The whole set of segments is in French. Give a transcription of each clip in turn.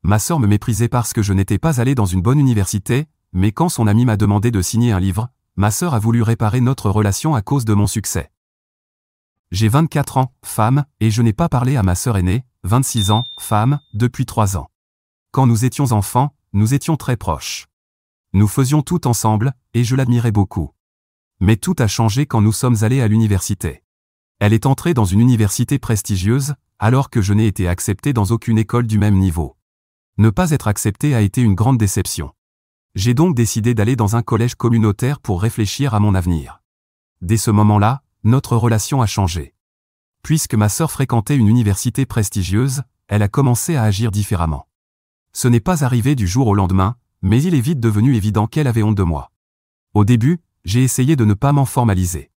ma sœur me méprisait parce que je n'étais pas allé dans une bonne université, mais quand son ami m'a demandé de signer un livre, ma sœur a voulu réparer notre relation à cause de mon succès. J'ai 24 ans, femme, et je n'ai pas parlé à ma sœur aînée, 26 ans, femme, depuis 3 ans. Quand nous étions enfants, nous étions très proches. Nous faisions tout ensemble, et je l'admirais beaucoup. Mais tout a changé quand nous sommes allés à l'université. Elle est entrée dans une université prestigieuse, alors que je n'ai été accepté dans aucune école du même niveau. Ne pas être accepté a été une grande déception. J'ai donc décidé d'aller dans un collège communautaire pour réfléchir à mon avenir. Dès ce moment-là, notre relation a changé. Puisque ma sœur fréquentait une université prestigieuse, elle a commencé à agir différemment. Ce n'est pas arrivé du jour au lendemain, mais il est vite devenu évident qu'elle avait honte de moi. Au début, j'ai essayé de ne pas m'en formaliser.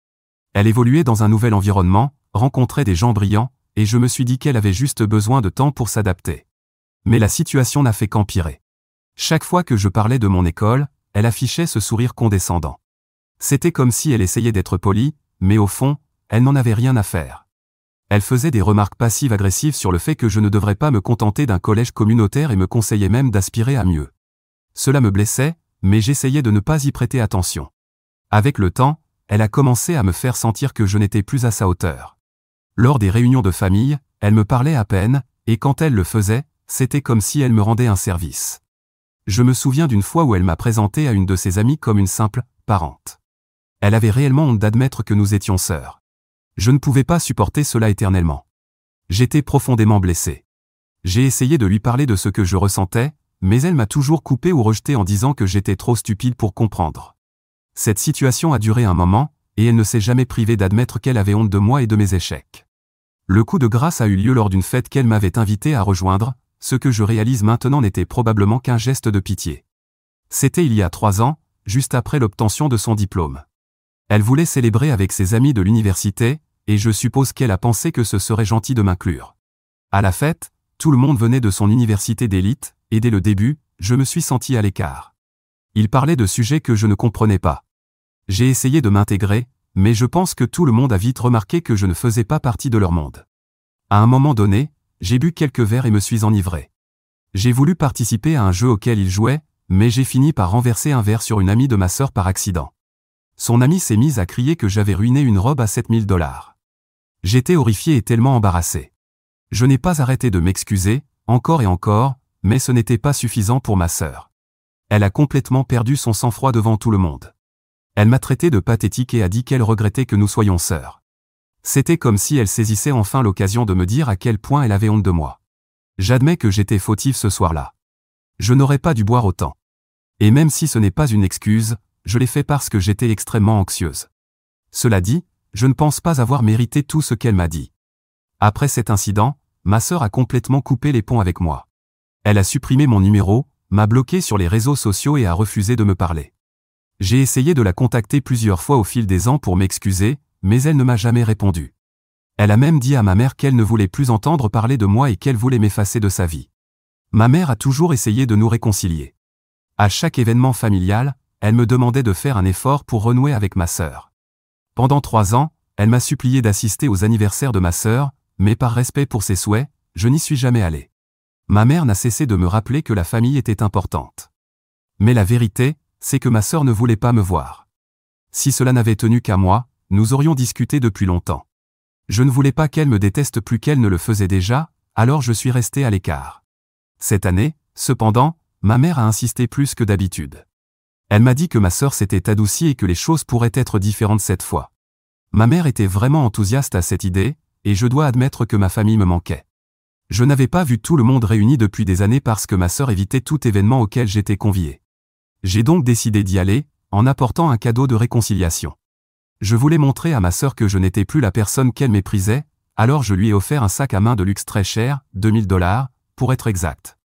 Elle évoluait dans un nouvel environnement, rencontrait des gens brillants, et je me suis dit qu'elle avait juste besoin de temps pour s'adapter. Mais la situation n'a fait qu'empirer. Chaque fois que je parlais de mon école, elle affichait ce sourire condescendant. C'était comme si elle essayait d'être polie, mais au fond, elle n'en avait rien à faire. Elle faisait des remarques passives-agressives sur le fait que je ne devrais pas me contenter d'un collège communautaire et me conseillait même d'aspirer à mieux. Cela me blessait, mais j'essayais de ne pas y prêter attention. Avec le temps, elle a commencé à me faire sentir que je n'étais plus à sa hauteur. Lors des réunions de famille, elle me parlait à peine, et quand elle le faisait, c'était comme si elle me rendait un service. Je me souviens d'une fois où elle m'a présenté à une de ses amies comme une simple parente. Elle avait réellement honte d'admettre que nous étions sœurs. Je ne pouvais pas supporter cela éternellement. J'étais profondément blessé. J'ai essayé de lui parler de ce que je ressentais, mais elle m'a toujours coupé ou rejeté en disant que j'étais trop stupide pour comprendre. Cette situation a duré un moment, et elle ne s'est jamais privée d'admettre qu'elle avait honte de moi et de mes échecs. Le coup de grâce a eu lieu lors d'une fête qu'elle m'avait invité à rejoindre, ce que je réalise maintenant n'était probablement qu'un geste de pitié. C'était il y a 3 ans, juste après l'obtention de son diplôme. Elle voulait célébrer avec ses amis de l'université, et je suppose qu'elle a pensé que ce serait gentil de m'inclure. À la fête, tout le monde venait de son université d'élite, et dès le début, je me suis senti à l'écart. Il parlait de sujets que je ne comprenais pas. J'ai essayé de m'intégrer, mais je pense que tout le monde a vite remarqué que je ne faisais pas partie de leur monde. À un moment donné, j'ai bu quelques verres et me suis enivré. J'ai voulu participer à un jeu auquel ils jouaient, mais j'ai fini par renverser un verre sur une amie de ma sœur par accident. Son amie s'est mise à crier que j'avais ruiné une robe à 7000 $. J'étais horrifié et tellement embarrassé. Je n'ai pas arrêté de m'excuser, encore et encore, mais ce n'était pas suffisant pour ma sœur. Elle a complètement perdu son sang-froid devant tout le monde. Elle m'a traité de pathétique et a dit qu'elle regrettait que nous soyons sœurs. C'était comme si elle saisissait enfin l'occasion de me dire à quel point elle avait honte de moi. J'admets que j'étais fautif ce soir-là. Je n'aurais pas dû boire autant. Et même si ce n'est pas une excuse, je l'ai fait parce que j'étais extrêmement anxieuse. Cela dit, je ne pense pas avoir mérité tout ce qu'elle m'a dit. Après cet incident, ma sœur a complètement coupé les ponts avec moi. Elle a supprimé mon numéro, m'a bloqué sur les réseaux sociaux et a refusé de me parler. J'ai essayé de la contacter plusieurs fois au fil des ans pour m'excuser, mais elle ne m'a jamais répondu. Elle a même dit à ma mère qu'elle ne voulait plus entendre parler de moi et qu'elle voulait m'effacer de sa vie. Ma mère a toujours essayé de nous réconcilier. À chaque événement familial, elle me demandait de faire un effort pour renouer avec ma sœur. Pendant 3 ans, elle m'a supplié d'assister aux anniversaires de ma sœur, mais par respect pour ses souhaits, je n'y suis jamais allé. Ma mère n'a cessé de me rappeler que la famille était importante. Mais la vérité, c'est que ma sœur ne voulait pas me voir. Si cela n'avait tenu qu'à moi, nous aurions discuté depuis longtemps. Je ne voulais pas qu'elle me déteste plus qu'elle ne le faisait déjà, alors je suis resté à l'écart. Cette année, cependant, ma mère a insisté plus que d'habitude. Elle m'a dit que ma sœur s'était adoucie et que les choses pourraient être différentes cette fois. Ma mère était vraiment enthousiaste à cette idée, et je dois admettre que ma famille me manquait. Je n'avais pas vu tout le monde réuni depuis des années parce que ma sœur évitait tout événement auquel j'étais convié. J'ai donc décidé d'y aller, en apportant un cadeau de réconciliation. Je voulais montrer à ma sœur que je n'étais plus la personne qu'elle méprisait, alors je lui ai offert un sac à main de luxe très cher, 2000 $, pour être exact.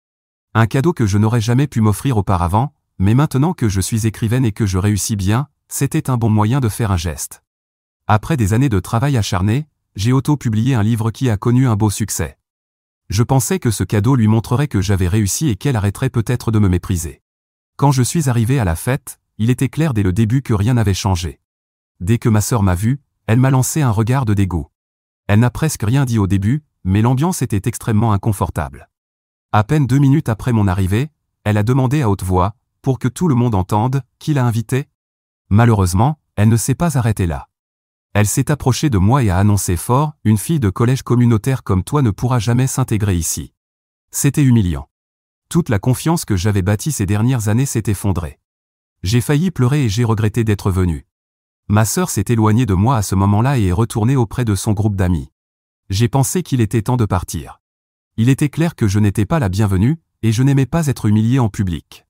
Un cadeau que je n'aurais jamais pu m'offrir auparavant, mais maintenant que je suis écrivaine et que je réussis bien, c'était un bon moyen de faire un geste. Après des années de travail acharné, j'ai auto-publié un livre qui a connu un beau succès. Je pensais que ce cadeau lui montrerait que j'avais réussi et qu'elle arrêterait peut-être de me mépriser. Quand je suis arrivé à la fête, il était clair dès le début que rien n'avait changé. Dès que ma sœur m'a vu, elle m'a lancé un regard de dégoût. Elle n'a presque rien dit au début, mais l'ambiance était extrêmement inconfortable. À peine 2 minutes après mon arrivée, elle a demandé à haute voix, pour que tout le monde entende, qui l'a invitée. Malheureusement, elle ne s'est pas arrêtée là. Elle s'est approchée de moi et a annoncé fort, « Une fille de collège communautaire comme toi ne pourra jamais s'intégrer ici. » C'était humiliant. Toute la confiance que j'avais bâtie ces dernières années s'est effondrée. J'ai failli pleurer et j'ai regretté d'être venu. Ma sœur s'est éloignée de moi à ce moment-là et est retournée auprès de son groupe d'amis. J'ai pensé qu'il était temps de partir. Il était clair que je n'étais pas la bienvenue, et je n'aimais pas être humilié en public.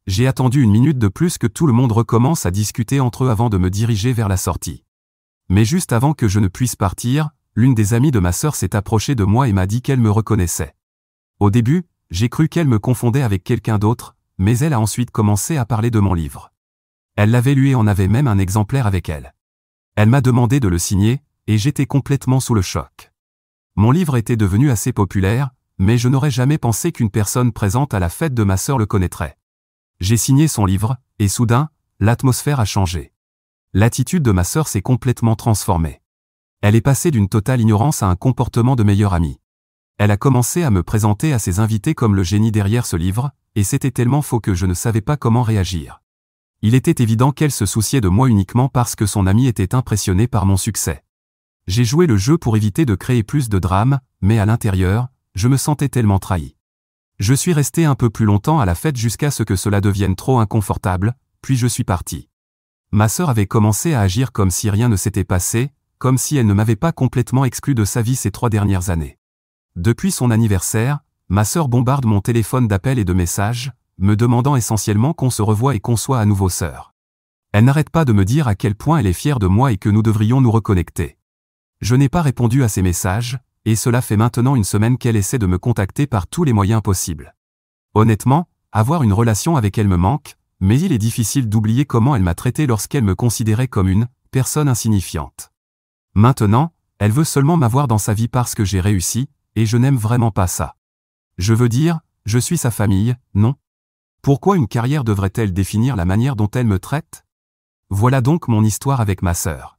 J'ai attendu 1 minute de plus que tout le monde recommence à discuter entre eux avant de me diriger vers la sortie. Mais juste avant que je ne puisse partir, l'une des amies de ma sœur s'est approchée de moi et m'a dit qu'elle me reconnaissait. Au début, j'ai cru qu'elle me confondait avec quelqu'un d'autre, mais elle a ensuite commencé à parler de mon livre. Elle l'avait lu et en avait même un exemplaire avec elle. Elle m'a demandé de le signer, et j'étais complètement sous le choc. Mon livre était devenu assez populaire, mais je n'aurais jamais pensé qu'une personne présente à la fête de ma sœur le connaîtrait. J'ai signé son livre, et soudain, l'atmosphère a changé. L'attitude de ma sœur s'est complètement transformée. Elle est passée d'une totale ignorance à un comportement de meilleure amie. Elle a commencé à me présenter à ses invités comme le génie derrière ce livre, et c'était tellement faux que je ne savais pas comment réagir. Il était évident qu'elle se souciait de moi uniquement parce que son ami était impressionné par mon succès. J'ai joué le jeu pour éviter de créer plus de drame, mais à l'intérieur, je me sentais tellement trahi. Je suis resté un peu plus longtemps à la fête jusqu'à ce que cela devienne trop inconfortable, puis je suis parti. Ma sœur avait commencé à agir comme si rien ne s'était passé, comme si elle ne m'avait pas complètement exclu de sa vie ces 3 dernières années. Depuis son anniversaire, ma sœur bombarde mon téléphone d'appels et de messages, me demandant essentiellement qu'on se revoie et qu'on soit à nouveau sœurs. Elle n'arrête pas de me dire à quel point elle est fière de moi et que nous devrions nous reconnecter. Je n'ai pas répondu à ses messages, et cela fait maintenant 1 semaine qu'elle essaie de me contacter par tous les moyens possibles. Honnêtement, avoir une relation avec elle me manque, mais il est difficile d'oublier comment elle m'a traité lorsqu'elle me considérait comme une personne insignifiante. Maintenant, elle veut seulement m'avoir dans sa vie parce que j'ai réussi, et je n'aime vraiment pas ça. Je veux dire, je suis sa famille, non? Pourquoi une carrière devrait-elle définir la manière dont elle me traite? Voilà donc mon histoire avec ma sœur.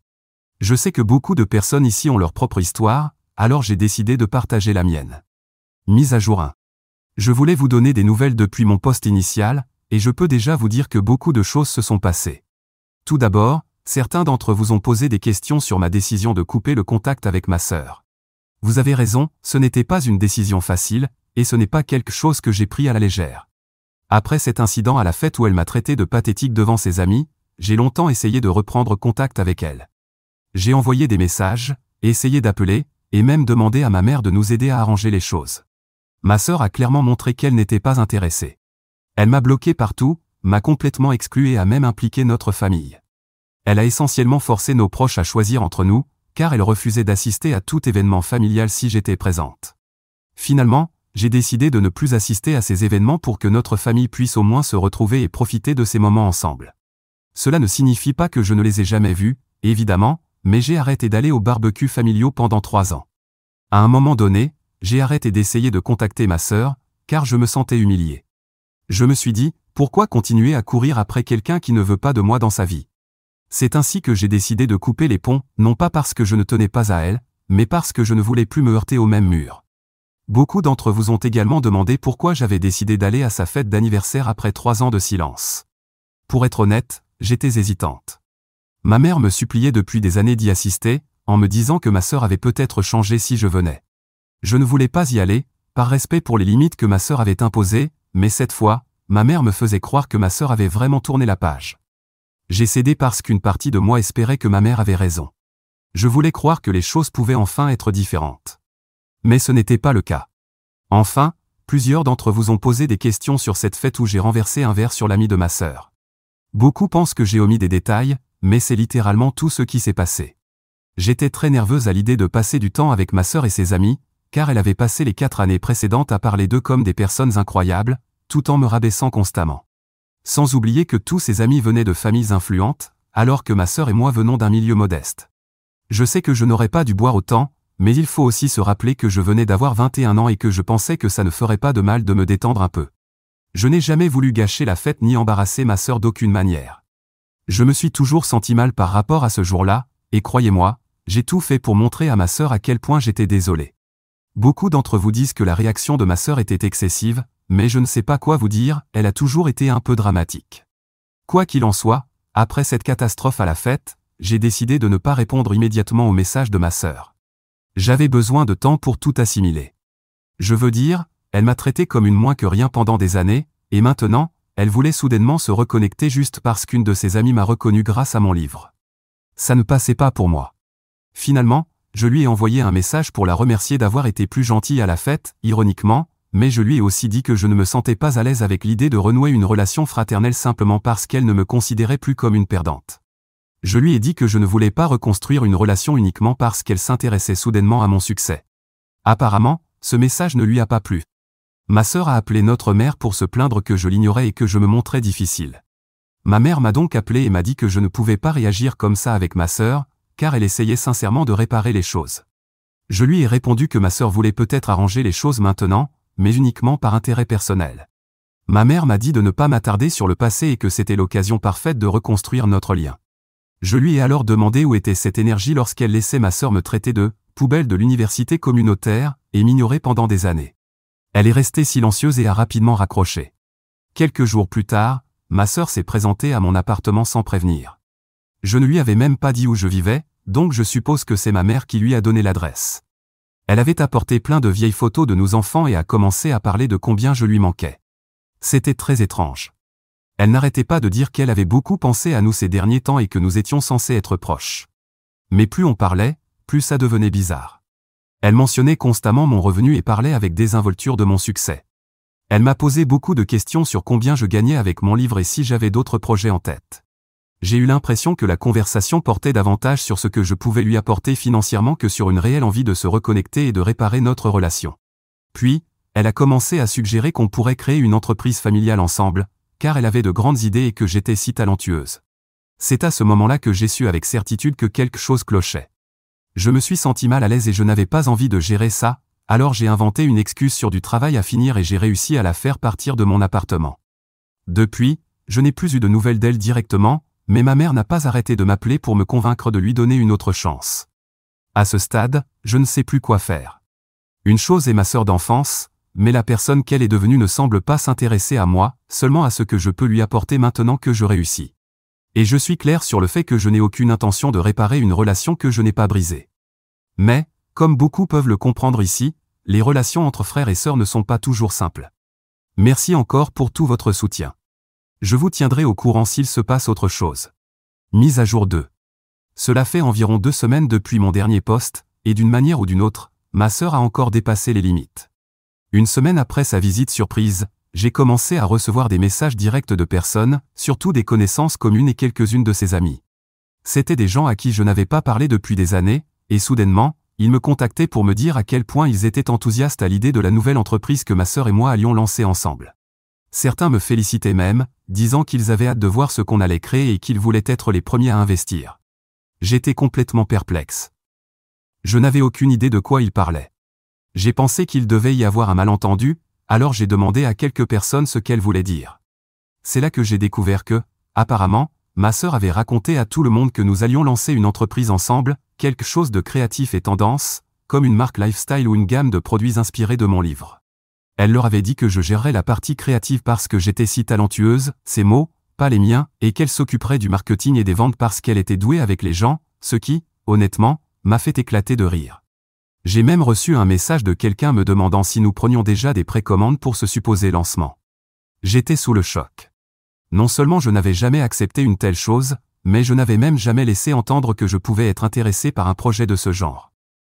Je sais que beaucoup de personnes ici ont leur propre histoire, alors j'ai décidé de partager la mienne. Mise à jour 1. Je voulais vous donner des nouvelles depuis mon post initial, et je peux déjà vous dire que beaucoup de choses se sont passées. Tout d'abord, certains d'entre vous ont posé des questions sur ma décision de couper le contact avec ma sœur. Vous avez raison, ce n'était pas une décision facile, et ce n'est pas quelque chose que j'ai pris à la légère. Après cet incident à la fête où elle m'a traité de pathétique devant ses amis, j'ai longtemps essayé de reprendre contact avec elle. J'ai envoyé des messages, essayé d'appeler, et même demandé à ma mère de nous aider à arranger les choses. Ma sœur a clairement montré qu'elle n'était pas intéressée. Elle m'a bloqué partout, m'a complètement exclu et a même impliqué notre famille. Elle a essentiellement forcé nos proches à choisir entre nous, car elle refusait d'assister à tout événement familial si j'étais présente. Finalement, j'ai décidé de ne plus assister à ces événements pour que notre famille puisse au moins se retrouver et profiter de ces moments ensemble. Cela ne signifie pas que je ne les ai jamais vus, évidemment, mais j'ai arrêté d'aller aux barbecues familiaux pendant 3 ans. À un moment donné, j'ai arrêté d'essayer de contacter ma sœur, car je me sentais humilié. Je me suis dit, pourquoi continuer à courir après quelqu'un qui ne veut pas de moi dans sa vie? C'est ainsi que j'ai décidé de couper les ponts, non pas parce que je ne tenais pas à elle, mais parce que je ne voulais plus me heurter au même mur. Beaucoup d'entre vous ont également demandé pourquoi j'avais décidé d'aller à sa fête d'anniversaire après 3 ans de silence. Pour être honnête, j'étais hésitante. Ma mère me suppliait depuis des années d'y assister, en me disant que ma sœur avait peut-être changé si je venais. Je ne voulais pas y aller, par respect pour les limites que ma sœur avait imposées, mais cette fois, ma mère me faisait croire que ma sœur avait vraiment tourné la page. J'ai cédé parce qu'une partie de moi espérait que ma mère avait raison. Je voulais croire que les choses pouvaient enfin être différentes. Mais ce n'était pas le cas. Enfin, plusieurs d'entre vous ont posé des questions sur cette fête où j'ai renversé un verre sur l'ami de ma sœur. Beaucoup pensent que j'ai omis des détails, mais c'est littéralement tout ce qui s'est passé. J'étais très nerveuse à l'idée de passer du temps avec ma sœur et ses amis, car elle avait passé les 4 années précédentes à parler d'eux comme des personnes incroyables, tout en me rabaissant constamment. Sans oublier que tous ses amis venaient de familles influentes, alors que ma sœur et moi venons d'un milieu modeste. Je sais que je n'aurais pas dû boire autant, mais il faut aussi se rappeler que je venais d'avoir 21 ans et que je pensais que ça ne ferait pas de mal de me détendre un peu. Je n'ai jamais voulu gâcher la fête ni embarrasser ma sœur d'aucune manière. Je me suis toujours senti mal par rapport à ce jour-là, et croyez-moi, j'ai tout fait pour montrer à ma sœur à quel point j'étais désolé. Beaucoup d'entre vous disent que la réaction de ma sœur était excessive, mais je ne sais pas quoi vous dire, elle a toujours été un peu dramatique. Quoi qu'il en soit, après cette catastrophe à la fête, j'ai décidé de ne pas répondre immédiatement au message de ma sœur. J'avais besoin de temps pour tout assimiler. Je veux dire, elle m'a traité comme une moins que rien pendant des années, et maintenant, elle voulait soudainement se reconnecter juste parce qu'une de ses amies m'a reconnu grâce à mon livre. Ça ne passait pas pour moi. Finalement, je lui ai envoyé un message pour la remercier d'avoir été plus gentille à la fête, ironiquement, mais je lui ai aussi dit que je ne me sentais pas à l'aise avec l'idée de renouer une relation fraternelle simplement parce qu'elle ne me considérait plus comme une perdante. Je lui ai dit que je ne voulais pas reconstruire une relation uniquement parce qu'elle s'intéressait soudainement à mon succès. Apparemment, ce message ne lui a pas plu. Ma sœur a appelé notre mère pour se plaindre que je l'ignorais et que je me montrais difficile. Ma mère m'a donc appelé et m'a dit que je ne pouvais pas réagir comme ça avec ma sœur, car elle essayait sincèrement de réparer les choses. Je lui ai répondu que ma sœur voulait peut-être arranger les choses maintenant, mais uniquement par intérêt personnel. Ma mère m'a dit de ne pas m'attarder sur le passé et que c'était l'occasion parfaite de reconstruire notre lien. Je lui ai alors demandé où était cette énergie lorsqu'elle laissait ma sœur me traiter de « poubelle de l'université communautaire » et m'ignorer pendant des années. Elle est restée silencieuse et a rapidement raccroché. Quelques jours plus tard, ma sœur s'est présentée à mon appartement sans prévenir. Je ne lui avais même pas dit où je vivais, donc je suppose que c'est ma mère qui lui a donné l'adresse. Elle avait apporté plein de vieilles photos de nos enfants et a commencé à parler de combien je lui manquais. C'était très étrange. Elle n'arrêtait pas de dire qu'elle avait beaucoup pensé à nous ces derniers temps et que nous étions censés être proches. Mais plus on parlait, plus ça devenait bizarre. Elle mentionnait constamment mon revenu et parlait avec désinvolture de mon succès. Elle m'a posé beaucoup de questions sur combien je gagnais avec mon livre et si j'avais d'autres projets en tête. J'ai eu l'impression que la conversation portait davantage sur ce que je pouvais lui apporter financièrement que sur une réelle envie de se reconnecter et de réparer notre relation. Puis, elle a commencé à suggérer qu'on pourrait créer une entreprise familiale ensemble, car elle avait de grandes idées et que j'étais si talentueuse. C'est à ce moment-là que j'ai su avec certitude que quelque chose clochait. Je me suis senti mal à l'aise et je n'avais pas envie de gérer ça, alors j'ai inventé une excuse sur du travail à finir et j'ai réussi à la faire partir de mon appartement. Depuis, je n'ai plus eu de nouvelles d'elle directement, mais ma mère n'a pas arrêté de m'appeler pour me convaincre de lui donner une autre chance. À ce stade, je ne sais plus quoi faire. Une chose est ma sœur d'enfance, mais la personne qu'elle est devenue ne semble pas s'intéresser à moi, seulement à ce que je peux lui apporter maintenant que je réussis. Et je suis clair sur le fait que je n'ai aucune intention de réparer une relation que je n'ai pas brisée. Mais, comme beaucoup peuvent le comprendre ici, les relations entre frères et sœurs ne sont pas toujours simples. Merci encore pour tout votre soutien. Je vous tiendrai au courant s'il se passe autre chose. Mise à jour 2. Cela fait environ 2 semaines depuis mon dernier post, et d'une manière ou d'une autre, ma sœur a encore dépassé les limites. Une semaine après sa visite surprise, j'ai commencé à recevoir des messages directs de personnes, surtout des connaissances communes et quelques-unes de ses amies. C'étaient des gens à qui je n'avais pas parlé depuis des années, et soudainement, ils me contactaient pour me dire à quel point ils étaient enthousiastes à l'idée de la nouvelle entreprise que ma sœur et moi allions lancer ensemble. Certains me félicitaient même, disant qu'ils avaient hâte de voir ce qu'on allait créer et qu'ils voulaient être les premiers à investir. J'étais complètement perplexe. Je n'avais aucune idée de quoi ils parlaient. J'ai pensé qu'il devait y avoir un malentendu, alors j'ai demandé à quelques personnes ce qu'elles voulaient dire. C'est là que j'ai découvert que, apparemment, ma sœur avait raconté à tout le monde que nous allions lancer une entreprise ensemble, quelque chose de créatif et tendance, comme une marque lifestyle ou une gamme de produits inspirés de mon livre. Elle leur avait dit que je gérerais la partie créative parce que j'étais si talentueuse, ses mots, pas les miens, et qu'elle s'occuperait du marketing et des ventes parce qu'elle était douée avec les gens, ce qui, honnêtement, m'a fait éclater de rire. J'ai même reçu un message de quelqu'un me demandant si nous prenions déjà des précommandes pour ce supposé lancement. J'étais sous le choc. Non seulement je n'avais jamais accepté une telle chose, mais je n'avais même jamais laissé entendre que je pouvais être intéressé par un projet de ce genre.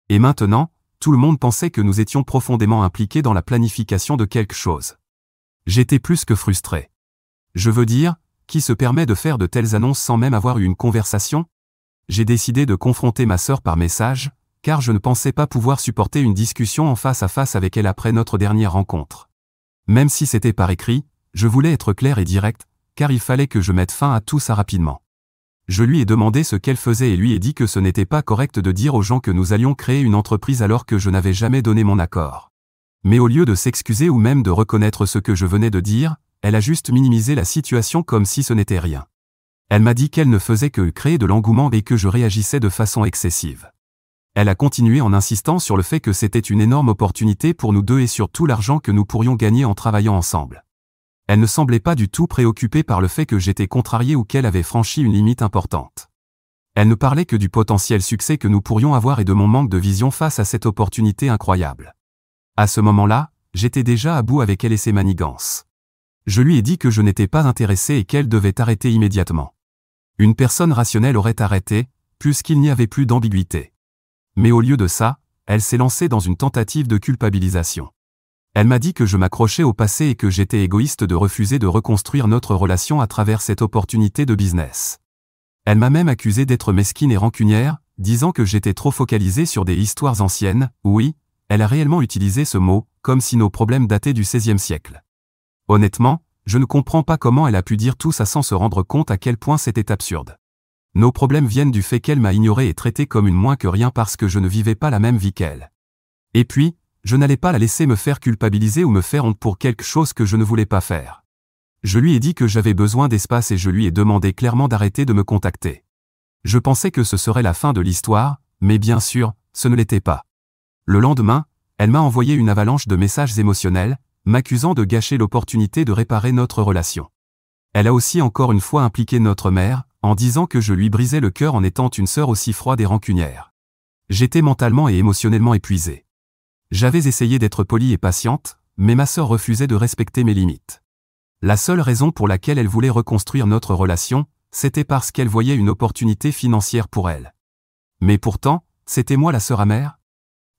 Et maintenant, tout le monde pensait que nous étions profondément impliqués dans la planification de quelque chose. J'étais plus que frustré. Je veux dire, qui se permet de faire de telles annonces sans même avoir eu une conversation? J'ai décidé de confronter ma sœur par message, car je ne pensais pas pouvoir supporter une discussion en face à face avec elle après notre dernière rencontre. Même si c'était par écrit, je voulais être clair et direct, car il fallait que je mette fin à tout ça rapidement. Je lui ai demandé ce qu'elle faisait et lui ai dit que ce n'était pas correct de dire aux gens que nous allions créer une entreprise alors que je n'avais jamais donné mon accord. Mais au lieu de s'excuser ou même de reconnaître ce que je venais de dire, elle a juste minimisé la situation comme si ce n'était rien. Elle m'a dit qu'elle ne faisait que créer de l'engouement et que je réagissais de façon excessive. Elle a continué en insistant sur le fait que c'était une énorme opportunité pour nous deux et sur tout l'argent que nous pourrions gagner en travaillant ensemble. Elle ne semblait pas du tout préoccupée par le fait que j'étais contrarié ou qu'elle avait franchi une limite importante. Elle ne parlait que du potentiel succès que nous pourrions avoir et de mon manque de vision face à cette opportunité incroyable. À ce moment-là, j'étais déjà à bout avec elle et ses manigances. Je lui ai dit que je n'étais pas intéressé et qu'elle devait arrêter immédiatement. Une personne rationnelle aurait arrêté, puisqu'il n'y avait plus d'ambiguïté. Mais au lieu de ça, elle s'est lancée dans une tentative de culpabilisation. Elle m'a dit que je m'accrochais au passé et que j'étais égoïste de refuser de reconstruire notre relation à travers cette opportunité de business. Elle m'a même accusé d'être mesquine et rancunière, disant que j'étais trop focalisé sur des histoires anciennes. Oui, elle a réellement utilisé ce mot, comme si nos problèmes dataient du XVIe siècle. Honnêtement, je ne comprends pas comment elle a pu dire tout ça sans se rendre compte à quel point c'était absurde. Nos problèmes viennent du fait qu'elle m'a ignoré et traité comme une moins que rien parce que je ne vivais pas la même vie qu'elle. Et puis, je n'allais pas la laisser me faire culpabiliser ou me faire honte pour quelque chose que je ne voulais pas faire. Je lui ai dit que j'avais besoin d'espace et je lui ai demandé clairement d'arrêter de me contacter. Je pensais que ce serait la fin de l'histoire, mais bien sûr, ce ne l'était pas. Le lendemain, elle m'a envoyé une avalanche de messages émotionnels, m'accusant de gâcher l'opportunité de réparer notre relation. Elle a aussi encore une fois impliqué notre mère, en disant que je lui brisais le cœur en étant une sœur aussi froide et rancunière. J'étais mentalement et émotionnellement épuisé. J'avais essayé d'être polie et patiente, mais ma sœur refusait de respecter mes limites. La seule raison pour laquelle elle voulait reconstruire notre relation, c'était parce qu'elle voyait une opportunité financière pour elle. Mais pourtant, c'était moi la sœur amère.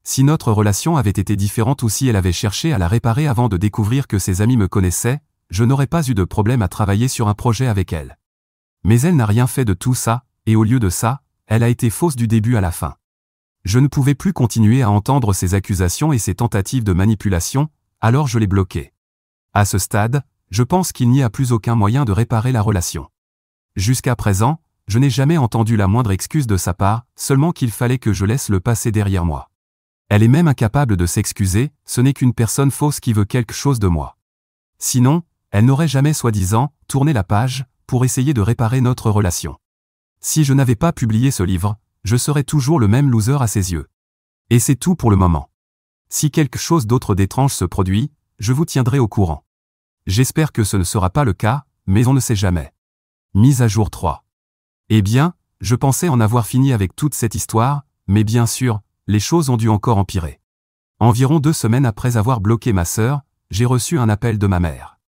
Si notre relation avait été différente ou si elle avait cherché à la réparer avant de découvrir que ses amis me connaissaient, je n'aurais pas eu de problème à travailler sur un projet avec elle. Mais elle n'a rien fait de tout ça, et au lieu de ça, elle a été fausse du début à la fin. Je ne pouvais plus continuer à entendre ses accusations et ses tentatives de manipulation, alors je l'ai bloquée. À ce stade, je pense qu'il n'y a plus aucun moyen de réparer la relation. Jusqu'à présent, je n'ai jamais entendu la moindre excuse de sa part, seulement qu'il fallait que je laisse le passé derrière moi. Elle est même incapable de s'excuser, ce n'est qu'une personne fausse qui veut quelque chose de moi. Sinon, elle n'aurait jamais soi-disant tourné la page pour essayer de réparer notre relation. Si je n'avais pas publié ce livre, je serais toujours le même loser à ses yeux. Et c'est tout pour le moment. Si quelque chose d'autre d'étrange se produit, je vous tiendrai au courant. J'espère que ce ne sera pas le cas, mais on ne sait jamais. Mise à jour 3. Eh bien, je pensais en avoir fini avec toute cette histoire, mais bien sûr, les choses ont dû encore empirer. Environ 2 semaines après avoir bloqué ma sœur, j'ai reçu un appel de ma mère.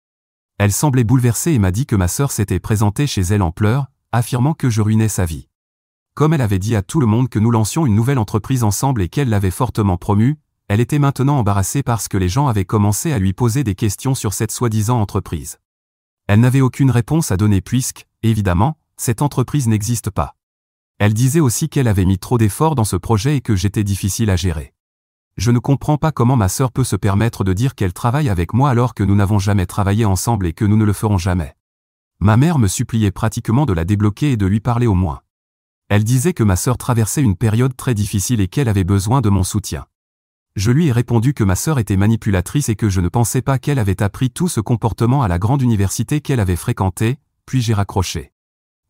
Elle semblait bouleversée et m'a dit que ma sœur s'était présentée chez elle en pleurs, affirmant que je ruinais sa vie. Comme elle avait dit à tout le monde que nous lancions une nouvelle entreprise ensemble et qu'elle l'avait fortement promue, elle était maintenant embarrassée parce que les gens avaient commencé à lui poser des questions sur cette soi-disant entreprise. Elle n'avait aucune réponse à donner puisque, évidemment, cette entreprise n'existe pas. Elle disait aussi qu'elle avait mis trop d'efforts dans ce projet et que j'étais difficile à gérer. Je ne comprends pas comment ma sœur peut se permettre de dire qu'elle travaille avec moi alors que nous n'avons jamais travaillé ensemble et que nous ne le ferons jamais. Ma mère me suppliait pratiquement de la débloquer et de lui parler au moins. Elle disait que ma sœur traversait une période très difficile et qu'elle avait besoin de mon soutien. Je lui ai répondu que ma sœur était manipulatrice et que je ne pensais pas qu'elle avait appris tout ce comportement à la grande université qu'elle avait fréquentée, puis j'ai raccroché.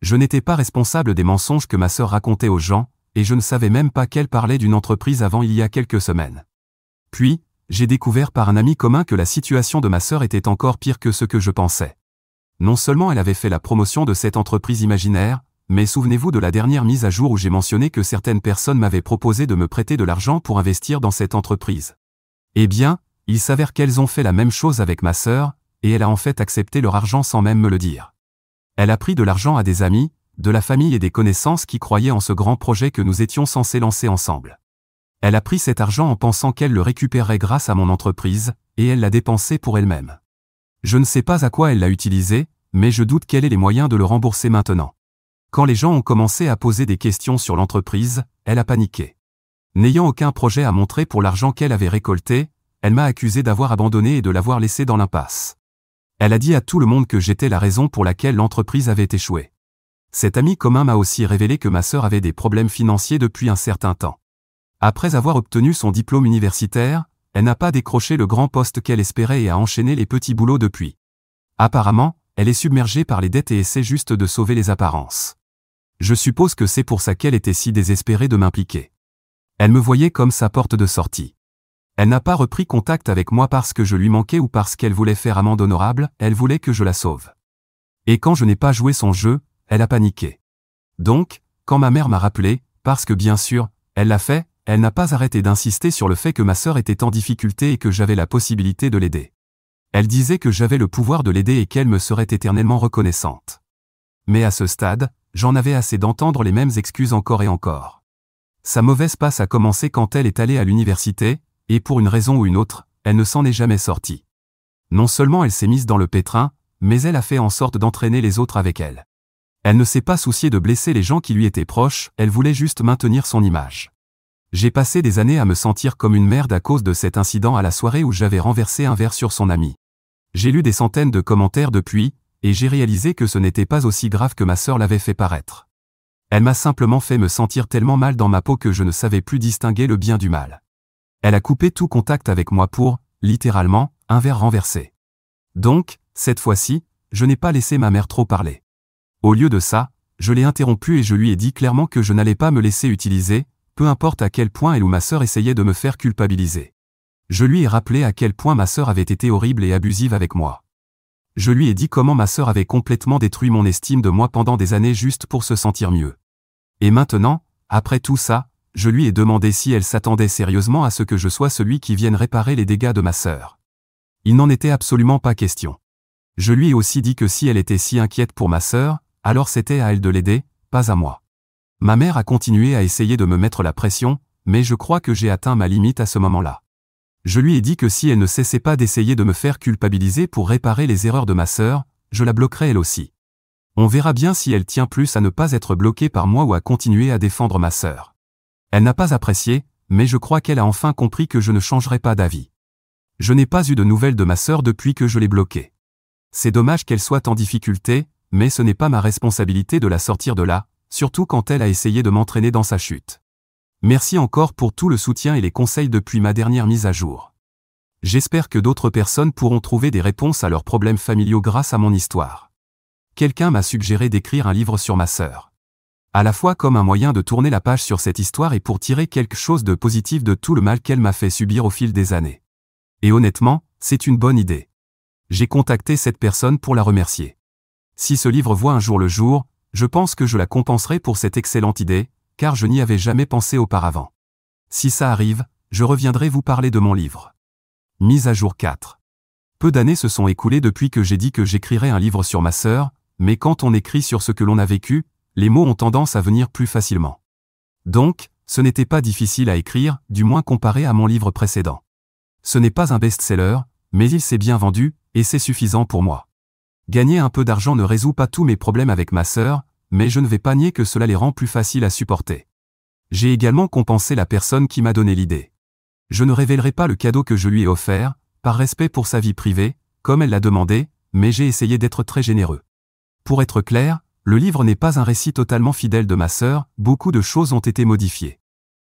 Je n'étais pas responsable des mensonges que ma sœur racontait aux gens, et je ne savais même pas qu'elle parlait d'une entreprise avant il y a quelques semaines. Puis, j'ai découvert par un ami commun que la situation de ma sœur était encore pire que ce que je pensais. Non seulement elle avait fait la promotion de cette entreprise imaginaire, mais souvenez-vous de la dernière mise à jour où j'ai mentionné que certaines personnes m'avaient proposé de me prêter de l'argent pour investir dans cette entreprise. Eh bien, il s'avère qu'elles ont fait la même chose avec ma sœur, et elle a en fait accepté leur argent sans même me le dire. Elle a pris de l'argent à des amis, de la famille et des connaissances qui croyaient en ce grand projet que nous étions censés lancer ensemble. Elle a pris cet argent en pensant qu'elle le récupérerait grâce à mon entreprise, et elle l'a dépensé pour elle-même. Je ne sais pas à quoi elle l'a utilisé, mais je doute qu'elle ait les moyens de le rembourser maintenant. Quand les gens ont commencé à poser des questions sur l'entreprise, elle a paniqué. N'ayant aucun projet à montrer pour l'argent qu'elle avait récolté, elle m'a accusé d'avoir abandonné et de l'avoir laissé dans l'impasse. Elle a dit à tout le monde que j'étais la raison pour laquelle l'entreprise avait échoué. Cet ami commun m'a aussi révélé que ma sœur avait des problèmes financiers depuis un certain temps. Après avoir obtenu son diplôme universitaire, elle n'a pas décroché le grand poste qu'elle espérait et a enchaîné les petits boulots depuis. Apparemment, elle est submergée par les dettes et essaie juste de sauver les apparences. Je suppose que c'est pour ça qu'elle était si désespérée de m'impliquer. Elle me voyait comme sa porte de sortie. Elle n'a pas repris contact avec moi parce que je lui manquais ou parce qu'elle voulait faire amende honorable, elle voulait que je la sauve. Et quand je n'ai pas joué son jeu, elle a paniqué. Donc, quand ma mère m'a rappelé, parce que bien sûr, elle l'a fait, elle n'a pas arrêté d'insister sur le fait que ma sœur était en difficulté et que j'avais la possibilité de l'aider. Elle disait que j'avais le pouvoir de l'aider et qu'elle me serait éternellement reconnaissante. Mais à ce stade, j'en avais assez d'entendre les mêmes excuses encore et encore. Sa mauvaise passe a commencé quand elle est allée à l'université, et pour une raison ou une autre, elle ne s'en est jamais sortie. Non seulement elle s'est mise dans le pétrin, mais elle a fait en sorte d'entraîner les autres avec elle. Elle ne s'est pas souciée de blesser les gens qui lui étaient proches, elle voulait juste maintenir son image. J'ai passé des années à me sentir comme une merde à cause de cet incident à la soirée où j'avais renversé un verre sur son ami. J'ai lu des centaines de commentaires depuis, et j'ai réalisé que ce n'était pas aussi grave que ma sœur l'avait fait paraître. Elle m'a simplement fait me sentir tellement mal dans ma peau que je ne savais plus distinguer le bien du mal. Elle a coupé tout contact avec moi pour, littéralement, un verre renversé. Donc, cette fois-ci, je n'ai pas laissé ma mère trop parler. Au lieu de ça, je l'ai interrompue et je lui ai dit clairement que je n'allais pas me laisser utiliser, peu importe à quel point elle ou ma sœur essayait de me faire culpabiliser. Je lui ai rappelé à quel point ma sœur avait été horrible et abusive avec moi. Je lui ai dit comment ma sœur avait complètement détruit mon estime de moi pendant des années juste pour se sentir mieux. Et maintenant, après tout ça, je lui ai demandé si elle s'attendait sérieusement à ce que je sois celui qui vienne réparer les dégâts de ma sœur. Il n'en était absolument pas question. Je lui ai aussi dit que si elle était si inquiète pour ma sœur, alors c'était à elle de l'aider, pas à moi. Ma mère a continué à essayer de me mettre la pression, mais je crois que j'ai atteint ma limite à ce moment-là. Je lui ai dit que si elle ne cessait pas d'essayer de me faire culpabiliser pour réparer les erreurs de ma sœur, je la bloquerai elle aussi. On verra bien si elle tient plus à ne pas être bloquée par moi ou à continuer à défendre ma sœur. Elle n'a pas apprécié, mais je crois qu'elle a enfin compris que je ne changerai pas d'avis. Je n'ai pas eu de nouvelles de ma sœur depuis que je l'ai bloquée. C'est dommage qu'elle soit en difficulté, mais ce n'est pas ma responsabilité de la sortir de là, surtout quand elle a essayé de m'entraîner dans sa chute. Merci encore pour tout le soutien et les conseils depuis ma dernière mise à jour. J'espère que d'autres personnes pourront trouver des réponses à leurs problèmes familiaux grâce à mon histoire. Quelqu'un m'a suggéré d'écrire un livre sur ma sœur. À la fois comme un moyen de tourner la page sur cette histoire et pour tirer quelque chose de positif de tout le mal qu'elle m'a fait subir au fil des années. Et honnêtement, c'est une bonne idée. J'ai contacté cette personne pour la remercier. Si ce livre voit un jour le jour, je pense que je la compenserai pour cette excellente idée, car je n'y avais jamais pensé auparavant. Si ça arrive, je reviendrai vous parler de mon livre. Mise à jour 4. Peu d'années se sont écoulées depuis que j'ai dit que j'écrirais un livre sur ma sœur, mais quand on écrit sur ce que l'on a vécu, les mots ont tendance à venir plus facilement. Donc, ce n'était pas difficile à écrire, du moins comparé à mon livre précédent. Ce n'est pas un best-seller, mais il s'est bien vendu, et c'est suffisant pour moi. Gagner un peu d'argent ne résout pas tous mes problèmes avec ma sœur, mais je ne vais pas nier que cela les rend plus faciles à supporter. J'ai également compensé la personne qui m'a donné l'idée. Je ne révélerai pas le cadeau que je lui ai offert, par respect pour sa vie privée, comme elle l'a demandé, mais j'ai essayé d'être très généreux. Pour être clair, le livre n'est pas un récit totalement fidèle de ma sœur, beaucoup de choses ont été modifiées.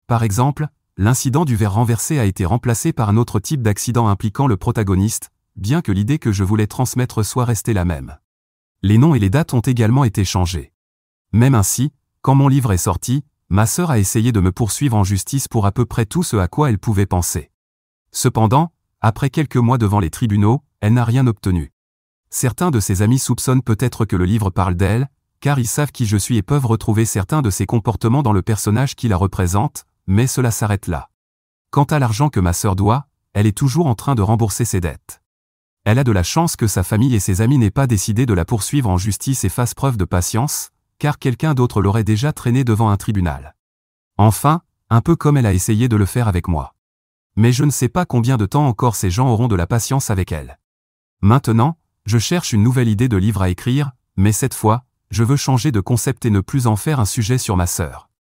Par exemple, l'incident du verre renversé a été remplacé par un autre type d'accident impliquant le protagoniste, bien que l'idée que je voulais transmettre soit restée la même. Les noms et les dates ont également été changés. Même ainsi, quand mon livre est sorti, ma sœur a essayé de me poursuivre en justice pour à peu près tout ce à quoi elle pouvait penser. Cependant, après quelques mois devant les tribunaux, elle n'a rien obtenu. Certains de ses amis soupçonnent peut-être que le livre parle d'elle, car ils savent qui je suis et peuvent retrouver certains de ses comportements dans le personnage qui la représente, mais cela s'arrête là. Quant à l'argent que ma sœur doit, elle est toujours en train de rembourser ses dettes. Elle a de la chance que sa famille et ses amis n'aient pas décidé de la poursuivre en justice et fassent preuve de patience, car quelqu'un d'autre l'aurait déjà traînée devant un tribunal. Enfin, un peu comme elle a essayé de le faire avec moi. Mais je ne sais pas combien de temps encore ces gens auront de la patience avec elle. Maintenant, je cherche une nouvelle idée de livre à écrire, mais cette fois, je veux changer de concept et ne plus en faire un sujet sur ma sœur.